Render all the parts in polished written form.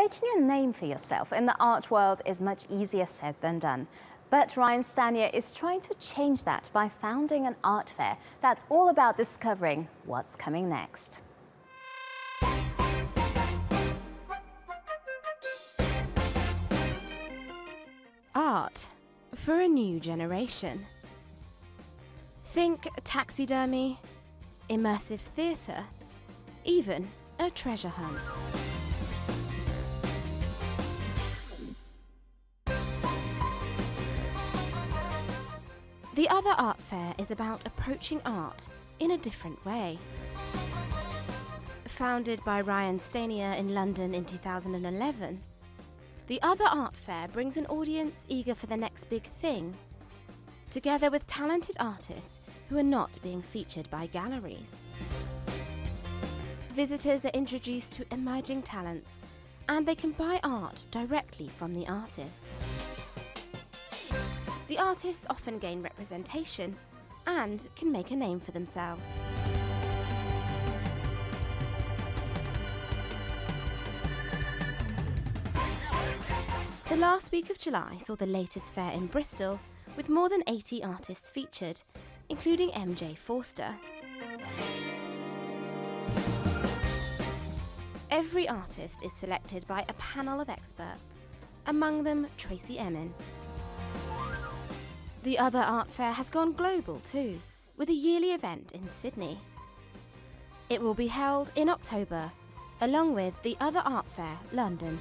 Making a name for yourself in the art world is much easier said than done. But Ryan Stanier is trying to change that by founding an art fair that's all about discovering what's coming next. Art for a new generation. Think taxidermy, immersive theatre, even a treasure hunt. The Other Art Fair is about approaching art in a different way. Founded by Ryan Stanier in London in 2011, The Other Art Fair brings an audience eager for the next big thing, together with talented artists who are not being featured by galleries. Visitors are introduced to emerging talents, and they can buy art directly from the artists. The artists often gain representation and can make a name for themselves. The last week of July saw the latest fair in Bristol, with more than 80 artists featured, including MJ Forster. Every artist is selected by a panel of experts, among them Tracy Emin. The Other Art Fair has gone global too, with a yearly event in Sydney. It will be held in October, along with the Other Art Fair London.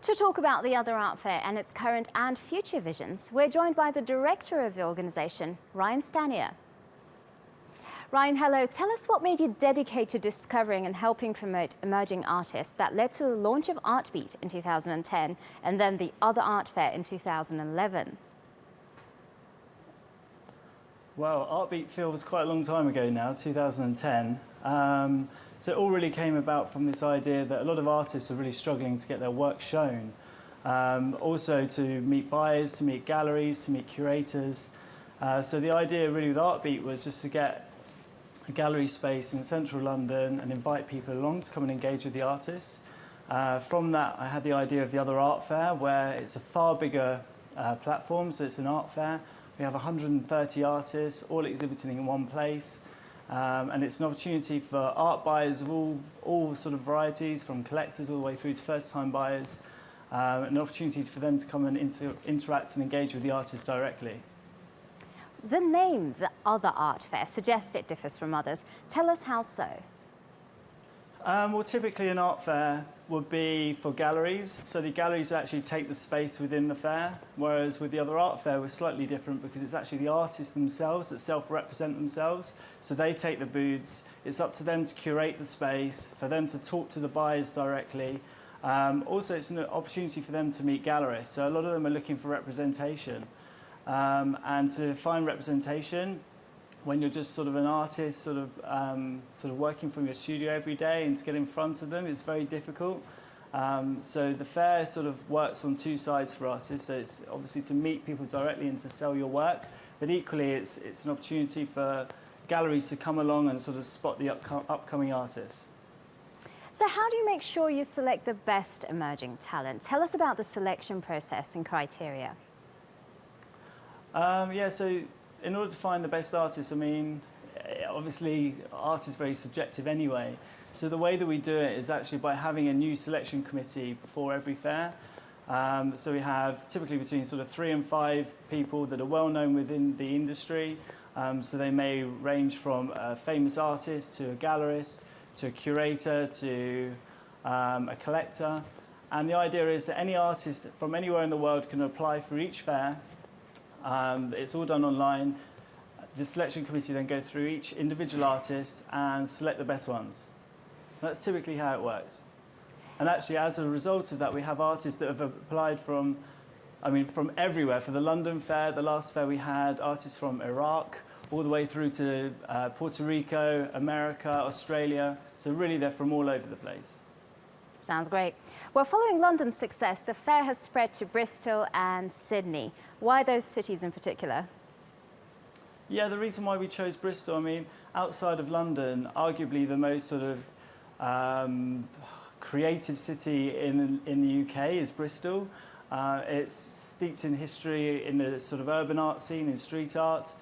To talk about the Other Art Fair and its current and future visions, we're joined by the director of the organisation, Ryan Stanier. Ryan, hello. Tell us what made you dedicate to discovering and helping promote emerging artists that led to the launch of Artbeat in 2010 and then the Other Art Fair in 2011. Well, Artbeat feels quite a long time ago now, 2010. So it all really came about from this idea that a lot of artists are really struggling to get their work shown. Also to meet buyers, to meet galleries, to meet curators. So the idea really with Artbeat was just to get a gallery space in central London and invite people along to come and engage with the artists. From that, I had the idea of the Other Art Fair, where it's a far bigger platform, so it's an art fair. We have 130 artists, all exhibiting in one place. And it's an opportunity for art buyers of all sort of varieties, from collectors all the way through to first-time buyers, an opportunity for them to come and interact and engage with the artists directly. The name, the Other Art Fair, suggests it differs from others. Tell us how so. Well, typically an art fair would be for galleries. So the galleries actually take the space within the fair, whereas with the Other Art Fair, we're slightly different because it's actually the artists themselves that self-represent themselves. So they take the booths. It's up to them to curate the space, for them to talk to the buyers directly. Also, it's an opportunity for them to meet gallerists. So a lot of them are looking for representation. And to find representation, when you're just sort of an artist, sort of working from your studio every day, and to get in front of them is very difficult. So the fair sort of works on two sides for artists. So it's obviously to meet people directly and to sell your work, but equally it's an opportunity for galleries to come along and sort of spot the upcoming artists. So how do you make sure you select the best emerging talent? Tell us about the selection process and criteria. So in order to find the best artists, I mean, obviously art is very subjective anyway. So the way that we do it is actually by having a new selection committee before every fair. So we have typically between sort of 3 and 5 people that are well known within the industry. So they may range from a famous artist to a gallerist, to a curator, to a collector. And the idea is that any artist from anywhere in the world can apply for each fair. It's all done online. The selection committee then go through each individual artist and select the best ones. That's typically how it works. And actually, as a result of that, we have artists that have applied from everywhere. For the London Fair, the last fair, we had artists from Iraq, all the way through to Puerto Rico, America, Australia. So really, they're from all over the place. Sounds great. Well, following London's success, the fair has spread to Bristol and Sydney. Why those cities in particular? Yeah, the reason why we chose Bristol, I mean, outside of London, arguably the most sort of creative city in the UK is Bristol. It's steeped in history in the sort of urban art scene, in street art.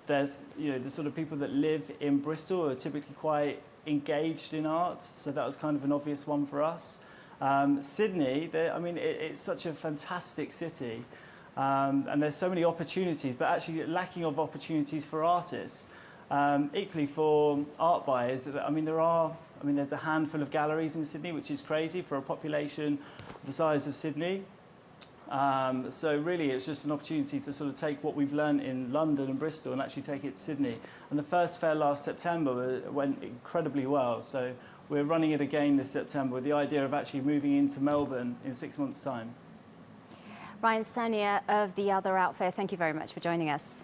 There's, the sort of people that live in Bristol are typically quite engaged in art, so that was kind of an obvious one for us. Sydney, it's such a fantastic city, and there's so many opportunities, but actually lacking of opportunities for artists. Equally for art buyers, there's a handful of galleries in Sydney, which is crazy for a population the size of Sydney. So really it's just an opportunity to sort of take what we've learned in London and Bristol and actually take it to Sydney. And the first fair last September went incredibly well. So we're running it again this September with the idea of actually moving into Melbourne in 6 months' time. Ryan Stanier of The Other Out Fair, thank you very much for joining us.